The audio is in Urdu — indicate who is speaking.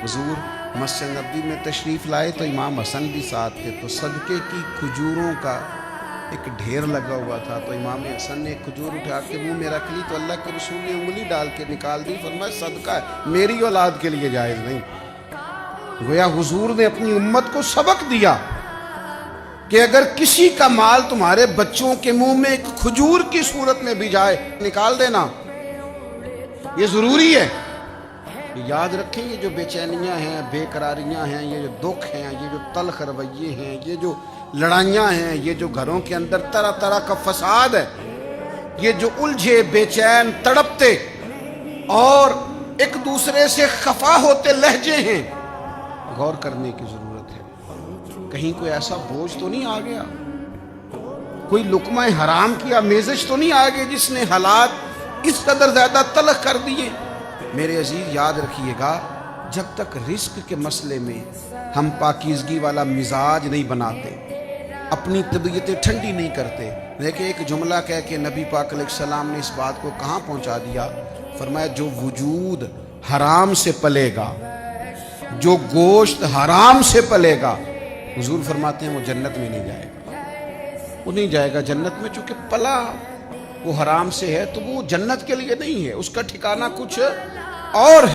Speaker 1: حضور مسجد نبوی میں تشریف لائے تو امام حسن بھی ساتھ تھے، تو صدقے کی کھجوروں کا ایک ڈھیر لگا ہوا تھا، تو امام حسن نے ایک کھجور اٹھا کے منہ میں رکھ لی تو اللہ کے رسول نے انگلی ڈال کے نکال دی، فرمایا صدقہ ہے، میری اولاد کے لیے جائز نہیں۔ گویا حضور نے اپنی امت کو سبق دیا کہ اگر کسی کا مال تمہارے بچوں کے منہ میں ایک کھجور کی صورت میں بھی جائے نکال دینا، یہ ضروری ہے۔ یاد رکھیں یہ جو بے چینیاں ہیں، بے قراریاں ہیں، یہ جو دکھ ہیں، یہ جو تلخ رویے ہیں، یہ جو لڑائیاں ہیں، یہ جو گھروں کے اندر طرح طرح کا فساد ہے، یہ جو الجھے بے چین تڑپتے اور ایک دوسرے سے خفا ہوتے لہجے ہیں، غور کرنے کی ضرورت ہے۔ کہیں کوئی ایسا بوجھ تو نہیں آ گیا، کوئی لقمہ حرام کی آمیزش تو نہیں آ گئی جس نے حالات اس قدر زیادہ تلخ کر دیے۔ میرے عزیز یاد رکھیے گا، جب تک رزق کے مسئلے میں ہم پاکیزگی والا مزاج نہیں بناتے، اپنی طبیعتیں ٹھنڈی نہیں کرتے، دیکھیں ایک جملہ کہہ کے نبی پاک علیہ السلام نے اس بات کو کہاں پہنچا دیا، فرمایا جو وجود حرام سے پلے گا، جو گوشت حرام سے پلے گا، حضور فرماتے ہیں وہ جنت میں نہیں جائے گا، وہ نہیں جائے گا جنت میں، چونکہ پلا وہ حرام سے ہے تو وہ جنت کے لیے نہیں ہے، اس کا ٹھکانہ کچھ اور ہے۔